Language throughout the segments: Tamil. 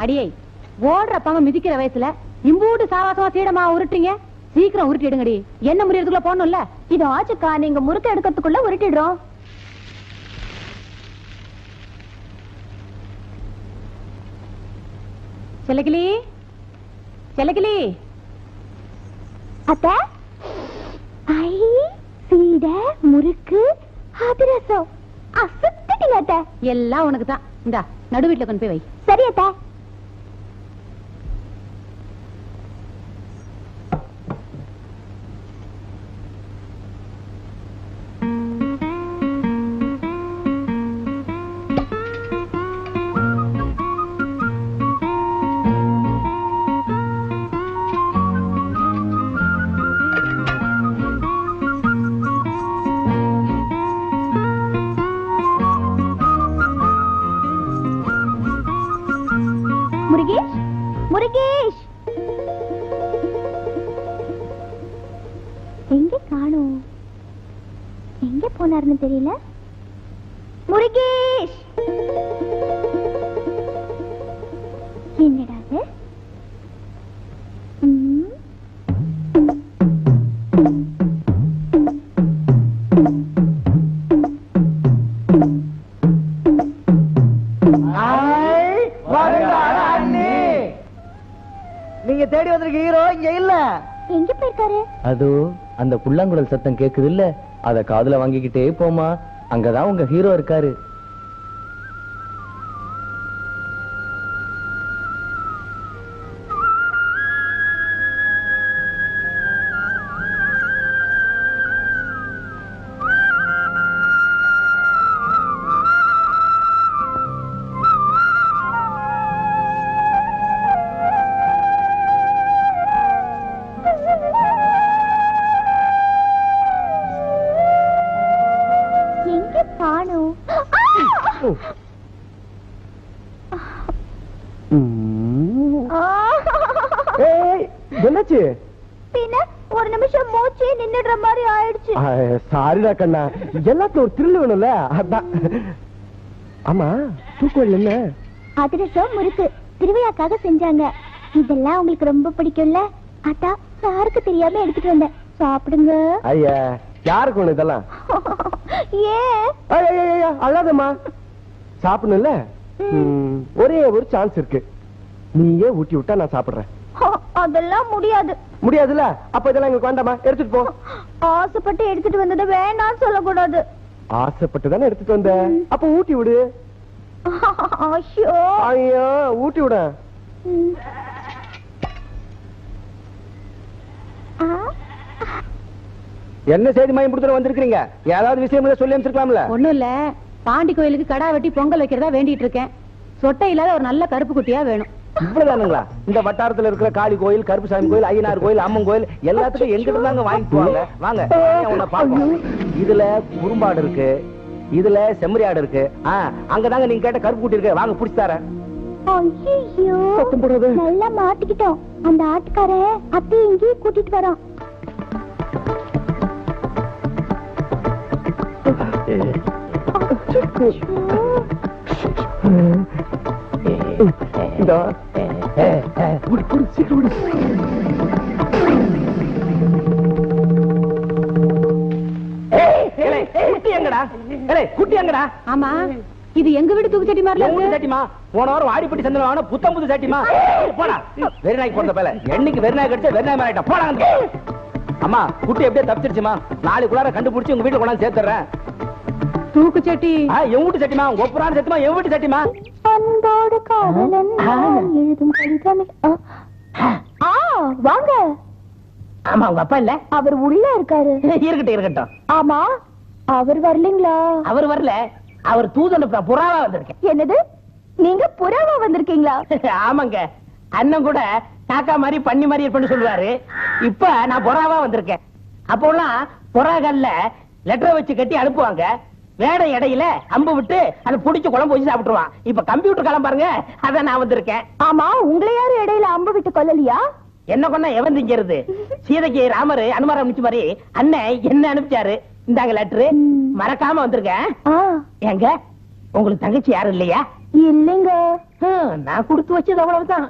அடியே ஓடுறப்பாங்க மிதிக்கிற வயசுல இம்பூட்டு சாவாசமா சீடமா உருட்டுறீங்க. சீக்கிரம் உருட்டிடுங்கடி. என்ன முறியறதுக்குள்ள போகணும்ல. இது ஆச்சுக்கா, நீங்க முறுக்க எடுக்கிறதுக்குள்ள உருட்டிடுறோம். செல்லக்கிளி செல்லக்கிளி. அத்தை, ஐ சீடை முறுக்கு அதிரசம் அசத்திட்டீங்க அத்தை. எல்லாம் உனக்கு தான். இந்தா நடு வீட்டுல கொண்டு போய் வை. சரி அத்தை. முருகேஷ், முருகேஷ் எங்க காணோம்? எங்க போனாருன்னு தெரியல. முருகேஷ், என்னடா இது? நீங்க தேடி வந்திருக்க ஹீரோ இங்க இல்ல. எங்க போயிருக்காரு? அதோ அந்த புல்லாங்குழல் சத்தம் கேக்குது இல்ல, அத காதுல வாங்கிக்கிட்டே போமா, அங்கதான் உங்க ஹீரோ இருக்காரு. என்னாச்சு? பின்ன ஒரு நிமிஷம் மூச்சு நின்னுடுற மாதிரி ஆயிடுச்சு. சாரிடா கண்ணா, எல்லாத்துக்கும் ஒரு த்ரில் வேணும்ல, அதான். ஆமா, தூக்குவல் என்ன? அதிரசம் முறுக்கு திருவிழாக்காக செஞ்சாங்க. இதெல்லாம் உங்களுக்கு ரொம்ப பிடிக்கும்ல, அதான் யாருக்கு தெரியாம எடுத்துட்டு வந்தேன். சாப்பிடுங்க. ஐயா, யாருக்கு ஒண்ணு இதெல்லாம்? ஏன் அழாதம்மா, சாப்பிடணும்ல. ஒரே ஒரு சான்ஸ் இருக்கு, நீயே ஊட்டி விட்டா நான் சாப்பிடுறேன். அதெல்லாம் முடியாது. முடியாதுல்ல? அப்ப இதெல்லாம் எங்களுக்கு வேண்டாமா, எடுத்துட்டு போ. ஆசைப்பட்டு எடுத்துட்டு வந்தது வேணான்னு சொல்லக்கூடாது. ஆசைப்பட்டு தானே எடுத்துட்டு வந்த, அப்ப ஊட்டி விடு. ஐயோ, ஊட்டி விட. என்ன செய்தி மாயம் கொடுத்துட்டு வந்திருக்கீங்க? ஏதாவது விஷயம் சொல்லி அனுப்பிச்சிருக்கலாம்ல? ஒண்ணும் இல்ல, பாண்டி கோயிலுக்கு கடா வெட்டி பொங்கல் வைக்கிறதா வேண்டிட்டு இருக்கேன். சொட்டை இல்லாத ஒரு நல்ல கருப்பு குட்டியா வேணும். இவ்வளவுதானுங்களா? இந்த வட்டாரத்துல இருக்கிற காளி கோயில், கருப்புசாமி கோயில், ஐயனார் கோயில், அம்மன் கோயில் எல்லாத்துக்கும் எங்கிட்ட தாங்க வாங்கிக்குவாங்க. வாங்க உன்னை பாப்போம். இதுல குறும்பாடு இருக்கு, இதுல செம்மறியாடு இருக்கு. அங்கதாங்க நீங்க கேட்ட கருப்பு குட்டி இருக்கு, வாங்க புடிச்சு தரேன். நல்லா மாட்டிக்கிட்டோம். அந்த ஆட்டுக்காரன் அத்தையும் இங்கேயும் கூட்டிட்டு வரோம். ஆமா, இது எங்க வீடு தூக்கு சட்டி மாதிரி சட்டிமா. போன வாரம் வாடிப்பட்டி சந்தில வாங்கின புத்தம் புது சட்டிமா. போடா, வெறிநாய்க்கு போறத பேல என்னைக்கு வெறிநாய் கடிச்சா வெறிநாய் மாறிட்டா. போடா. அம்மா, குட்டி எப்படியே தப்பிச்சிருச்சுமா. நாளைக்குள்ளார கண்டுபிடிச்சு உங்க வீட்டுல கொண்டாந்து சேர்த்துறேன். தூக்கு சட்டி என் வீட்டு சட்டிமா, ஒப்புறான சட்டிமா, என் வீட்டு சட்டிமா. அன்போடு காதலன் எழுதும் கடிதமே. வாங்க. ஆமா, உங்க அப்பா இல்ல? அவர் உள்ள இருக்காரு. இருக்கட்டும் இருக்கட்டும். ஆமா, அவர் வரலீங்களா? அவர் வரல, அவர் தூதன் புறாவா வந்திருக்கேன். என்னது, நீங்க புறாவா வந்திருக்கீங்களா? ஆமாங்க, அண்ணன் கூட காக்கா மாதிரி பண்ணி மாதிரி இருப்பேன்னு சொல்லுவாரு. இப்ப நான் புறாவா வந்திருக்கேன். அப்போலாம் புறாகல்ல லெட்டரை வச்சு கட்டி அனுப்புவாங்க. வேட இடையில அம்பு விட்டு அதை புடிச்சு குழம்பு வச்சு சாப்பிட்டுருவான். இப்ப கம்ப்யூட்டர் காலம் பாருங்க, அதான் நான் வந்திருக்கேன். ஆமா, உங்களை யாரும் இடையில அம்பு விட்டு கொல்லலையா? என்ன கொண்டா எவன் திங்கிறது? சீதைக்கு ராமர் அனுமாரம் அனுப்பிச்ச மாதிரி அண்ணன் என்ன அனுப்பிச்சாரு. இந்தாங்க லெட்டரு, மறக்காம வந்திருக்கேன். எங்க உங்களுக்கு தங்கச்சி யாரும் இல்லையா? இல்லைங்க. நான் கொடுத்து வச்சது அவ்வளவுதான்.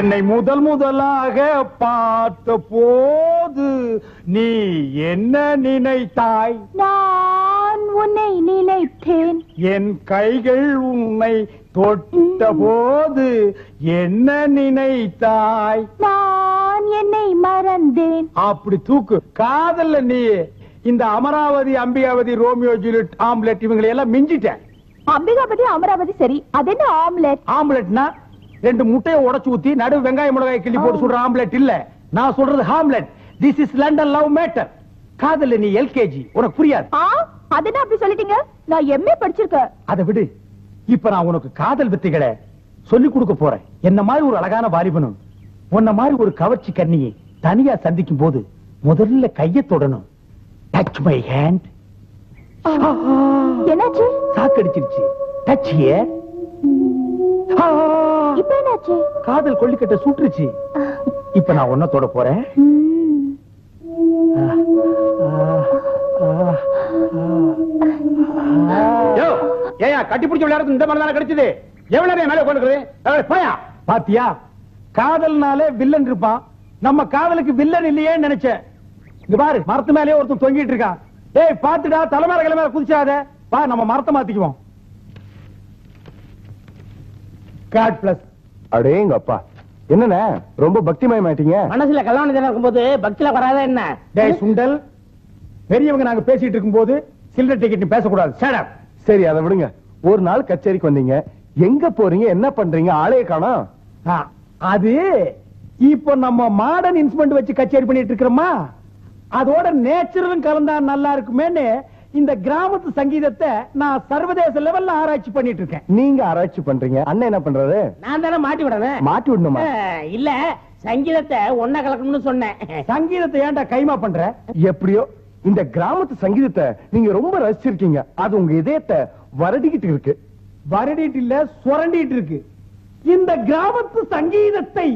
என்னை முதலாக பார்த்த போது நீ என்ன நினைத்தாய்? நான் உன்னை நினைத்தேன். என் கைகள் உன்னை தொட்ட போது என்ன நினைத்தாய்? நான் என்னை மறந்தேன். அப்படி தூக்கு. காதல்ல நீ இந்த Amaravathi, Ambikavathi, Romeo Juliet, omelette இவங்களை எல்லாம் மிஞ்சிட்டேன். அம்பிகாபதி அமராவதி சரி, அது என்ன ஆம்லெட்? ஆம்லெட்னா 2 முட்டையை உடைச்சு ஊத்தி நடு வெங்காய மிளகாய் கிள்ளி போட்டு சுடுற ஆம்லெட் இல்ல. நான் சொல்றது Hamlet. This is London love matter. காதல்ல நீ எல்கேஜி, உனக்கு புரியாது. அது என்ன அப்படி சொல்லிட்டீங்க? நான் எம்ஏ படிச்சிருக்கேன். அதை விடு. இப்ப நான் உனக்கு காதல் வித்தைகளை சொல்லி கொடுக்க போறேன். என்ன மாதிரி ஒரு அழகான வாலிபனும் உன்ன மாதிரி ஒரு கவர்ச்சி கண்ணியை தனியா சந்திக்கும் போது முதல்ல கையை தொடணும். Touch my hand. என்னாச்சு? சாக்கடிச்சிருச்சு. Touch here. இப்ப என்னாச்சு? காதல் கொள்ளிக்கட்ட சுட்டுருச்சு. இப்ப நான் உன்ன தொட போறேன். ஏயா கட்டி பிடிச்ச விளையாடுறது இந்த மாதிரி தானே கிடைச்சது? எவ்வளவு நேரம் மேல உட்கார்ந்துக்கிறது? போயா. பாத்தியா, காதல்னாலே வில்லன் இருப்பான். நம்ம காதலுக்கு வில்லன் இல்லையே நினைச்சேன். இங்க பாரு, மரத்து மேலேயே ஒருத்தன் தொங்கிட்டு இருக்கான். ஏய் பாத்துடா, தலைமையில கிளம்பி குதிச்சாத. வா நம்ம மரத்தை மாத்திக்குவோம். God plus. அடேங்க அப்பா, என்னண்ணே ரொம்ப பக்திமயமாயிட்டீங்க? மனசுல கல்யாணம் இருக்கும்போது பக்தியில வராத என்ன? டேய் சுண்டல், பெரியவங்க நாங்க பேசிட்டு இருக்கும்போது சில்லறை டிக்கெட் நீ பேசக்கூடாது. Shut up. சரி அதை விடுங்க. ஒரு நாள் கச்சேரிக்கு வந்தீங்க, எங்க போறீங்க, என்ன பண்றீங்க, ஆளைய காணோம். அது இப்ப நம்ம மாடர்ன் இன்ஸ்ட்ருமெண்ட் வச்சு கச்சேரி பண்ணிட்டு இருக்கிறோமா, அதோட நேச்சுரலும் கலந்தா நல்லா இருக்குமேன்னு இந்த கிராமத்து சங்கீதத்தை நான் சர்வதேச லெவல்ல ஆராய்ச்சி பண்ணிட்டு இருக்கேன். நீங்க ஆராய்ச்சி பண்றீங்க, அண்ணன் என்ன பண்றாரு? நான் தானே மாட்டி விடுறேன். மாட்டி விடணுமா? இல்ல, சங்கீதத்தை ஒன்னா கலக்கணும்னு சொன்னேன். சங்கீதத்தை ஏன்டா கைமா பண்ற? எப்படியோ இந்த கிராமத்து சங்கீதத்தை நீங்க ரொம்ப ரசிச்சிருக்கீங்க. அது உங்க இதயத்தை வருடிக்கிட்டு இருக்கு. வருடிட்டு இல்ல, சுரண்டிட்டு இருக்கு. இந்த கிராமத்து சங்கீதத்தை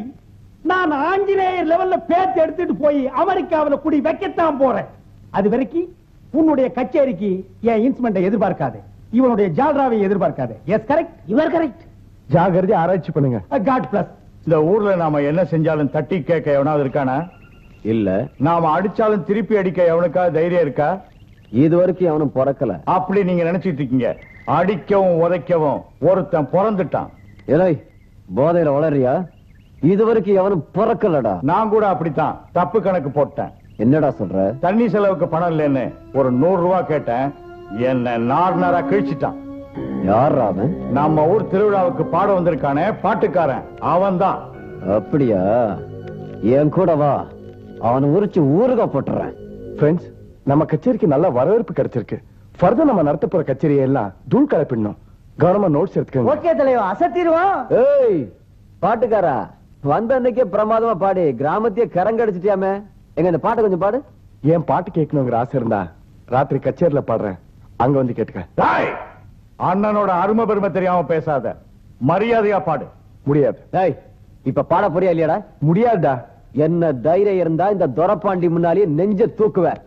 நான் ஆங்கிலேயர் லெவல்ல பேத்து எடுத்துட்டு போய் அமெரிக்காவில குடி வைக்கத்தான் போறேன். அது வரைக்கும் உன்னுடைய கச்சேரிக்கு என் இன்ஸ்ட்ருமெண்டை எதிர்பார்க்காது, இவனுடைய ஜால்ராவை எதிர்பார்க்காது. Yes correct, your correct. ஜாகிரதை ஆராய்ச்சி பண்ணுங்க. God bless. இந்த ஊர்ல நாம என்ன செஞ்சாலும் தட்டி கேட்க எவனாவது இருக்கானா? இல்ல. நாம அடிச்சாலும் திருப்பி அடிக்க எவனுக்கா தைரியம் இருக்கா? இது வரைக்கும் அவனும் பிறக்கல. அப்படி நீங்க நினைச்சிட்டு இருக்கீங்க. அடிக்கவும் உதைக்கவும் ஒருத்தன் பிறந்துட்டான். ஏய், போதையில வளரியா? இது வரைக்கும் அவனும் பிறக்கலடா. நான் கூட அப்படித்தான் தப்பு கணக்கு போட்டேன். என்னடா சொல்ற? தண்ணி செலவுக்கு பணம் இல்லைன்னு ஒரு 100 ரூபாய் கேட்டேன். என்ன நார்னரா கிழிச்சிட்டான். யார் அவன்? நம்ம ஊர் திருவிழாவுக்கு பாட வந்திருக்கானே பாட்டுக்காரன், அவன் தான். அப்படியா? என் கூட வா, அவனை உரிச்சு ஊருகா போட்டுறேன். ஃப்ரெண்ட்ஸ், நம்ம கச்சேரிக்கு நல்ல வரவேற்பு கிடைச்சிருக்கு. ஃபர்தர் நம்ம நடத்த போற கச்சேரியை எல்லாம் தூள் கலப்பிடணும். கவனமா நோட்ஸ் எடுத்துக்கோங்க. ஓகே தலைவா, அசத்திடுவோம். ஏய் பாட்டுக்காரா, வந்த அன்னைக்கே பிரமாதமா பாடி கிராமத்தையே கரங்கடிச்சிட்டியாமே. எங்க இந்த பாட்டு கொஞ்சம் பாடு. ஏன் பாட்டு கேட்கணுங்கிற ஆசை இருந்தா ராத்திரி கச்சேரியில பாடுறேன், அங்க வந்து கேட்டுக்க. டேய், அண்ணனோட அருமை பெருமை தெரியாம பேசாத, மரியாதையா பாடு. முடியாது. டேய், இப்ப பாட போறியா இல்லையாடா? முடியாதுடா. என்ன தைரியம் இருந்தா இந்த துரப்பாண்டி முன்னாலேயே நெஞ்ச தூக்குவேன்.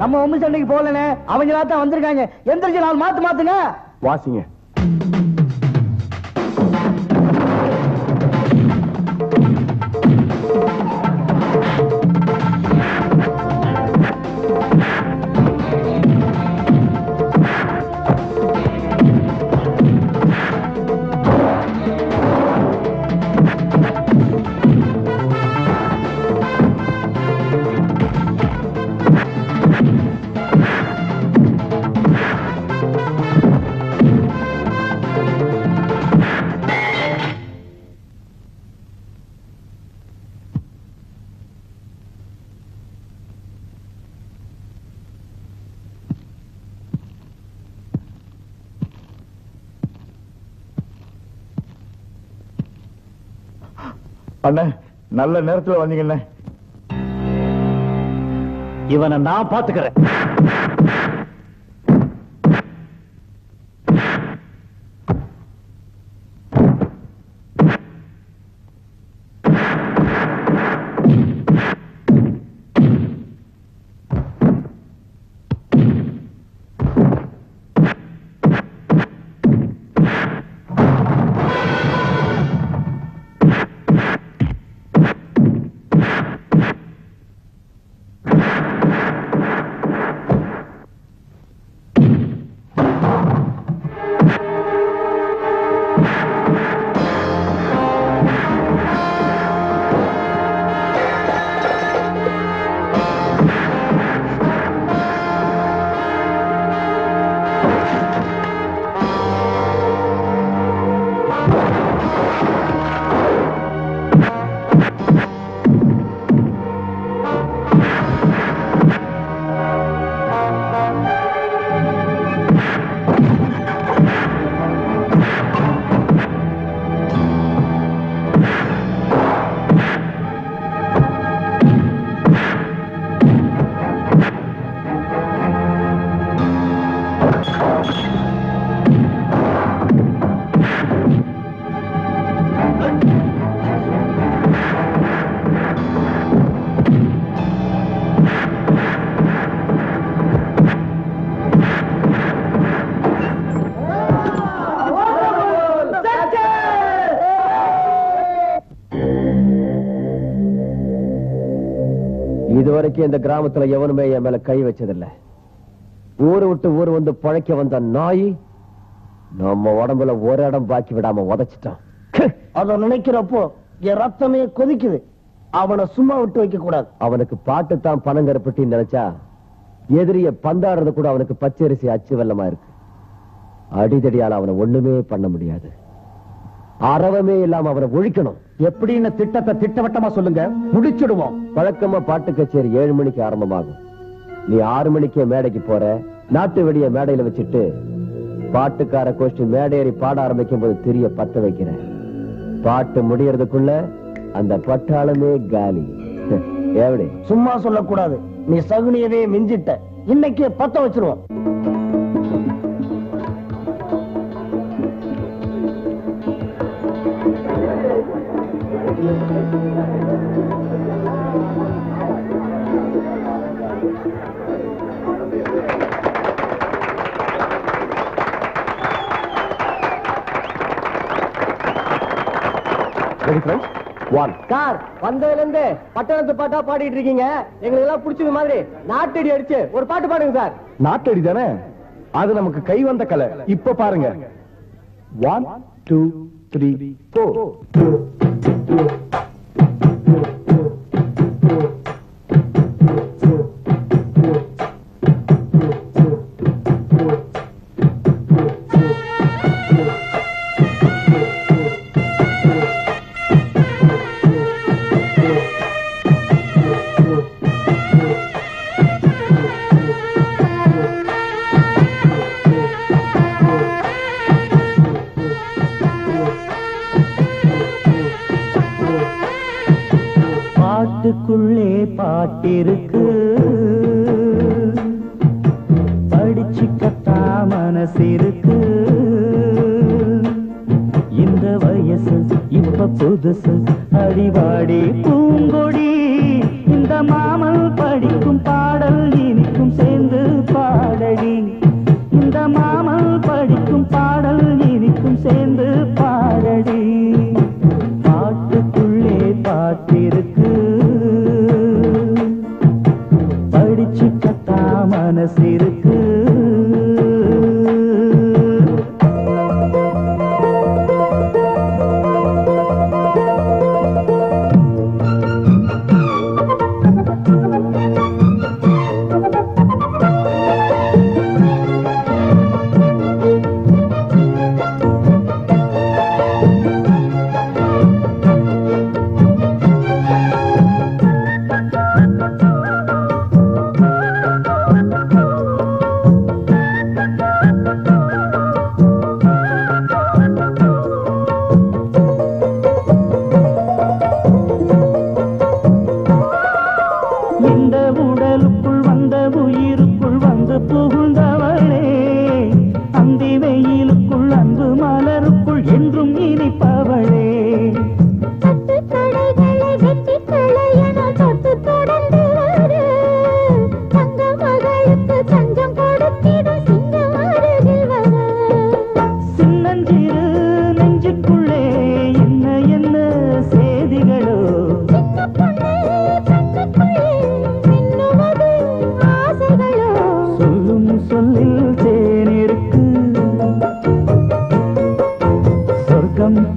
நம்ம ஒண்ணு சண்டைக்கு போகலனே, அவங்க தான் வந்திருக்காங்க. எந்திரிச்சு நாள் மாத்துங்க. வாசிங்க. அண்ணே நல்ல நேரத்துல வந்தீங்கண்ணே. இவனை நான் பாத்துக்கிறேன். இதுவரைக்கும் இந்த கிராமத்துல எவனுமே என் மேல கை வச்சதில்லை. ஊரு விட்டு ஊர் வந்து பழைக்க வந்த நாய் நம்ம உடம்புல ஒரு இடம் பாக்கி விடாம உதைச்சிட்டான். அத நினைக்கிறப்போ என் ரத்தமே கொதிக்குது. அவனை சும்மா விட்டு வைக்க கூடாது. அவனுக்கு பாட்டு தான் பனங்கருப்பட்டி நினைச்சா எதிரிய பந்தாடுறது கூட அவனுக்கு பச்சரிசி அச்சு வெள்ளமா இருக்கு. அடிதடியால அவனை ஒண்ணுமே பண்ண முடியாது. அறவமே இல்லாம அவனை ஒழிக்கணும். எப்படின்னு திட்டத்தை திட்டவட்டமா சொல்லுங்க, முடிச்சிடுவோம். வழக்கமா பாட்டு கச்சேரி 7 மணிக்கு ஆரம்பமாகும். நீ 6 மணிக்கே மேடைக்கு போற. நாட்டு வெடிய மேடையில வச்சுட்டு பாட்டுக்கார கோஷ்டி மேடையேறி பாட ஆரம்பிக்கும் போது திரிய பத்த வைக்கிற. பாட்டு முடியறதுக்குள்ள அந்த பட்டாளமே காலி. எப்படி? சும்மா சொல்லக்கூடாது. நீ சகுனியவே மிஞ்சிட்ட. இன்னைக்கே பத்த வச்சிருவோம். சார், வந்ததுல இருந்து பட்டணத்து பாட்டா பாடிட்டு இருக்கீங்க. எங்களுக்கு எல்லாம் பிடிச்சது மாதிரி நாட்டடி அடிச்சு ஒரு பாட்டு பாடுங்க சார். நாட்டடி தானே, அது நமக்கு கை வந்த கலை. இப்ப பாருங்க. 1 2 3 4. பாட்டுக்குள்ளே பாட்டிருக்கு, படிச்சுக்கத்தா மனசிருக்கு. இந்த வயசு இப்ப புதுசு, அடிவாடி பூங்கொடி. இந்த மாமல் படிக்கும் பாடல் இனிக்கும் சேர்ந்து பாடடி. இந்த மாமல் படிக்கும் பாடல் இனிக்கும் சேர்ந்து பாடடி. பாட்டுக்குள்ளே பாட்டிருக்கு, படிச்சுக்கத்தா மனசிருக்கு.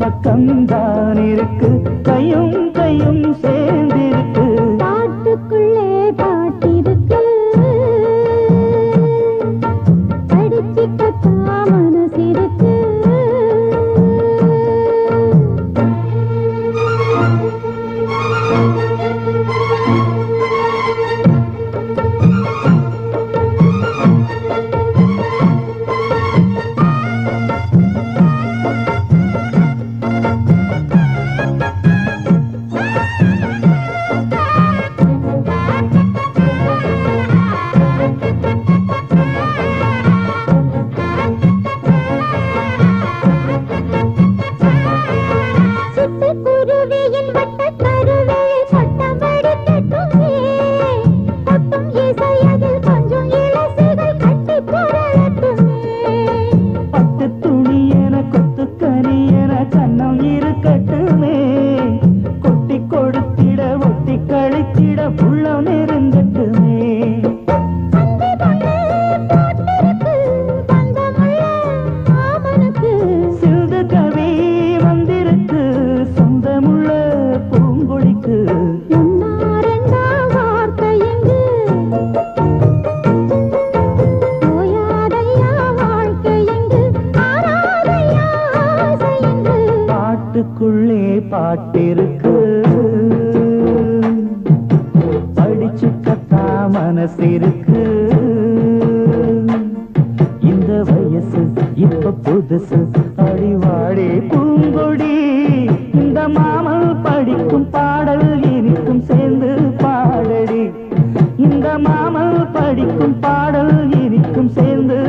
பக்கம்தான் இருக்கு கையும் கையும் சேர்ந்திருக்கு பாட்டுக்குள்ளே பாட்டிருக்கு படிச்சுக்கத்தா மனசிருக்கு பாட்டுக்குள்ளே பாட்டிருக்கு படிச்சுக்கத்தா மனசிருக்கு இந்த வயசு இப்ப புதுசு அடிவாடி பூங்கொடி இந்த மாமல் படிக்கும் பாடல் இனிக்கும் சேர்ந்து பாடடி இந்த மாமல் படிக்கும் பாடல் இனிக்கும் சேர்ந்து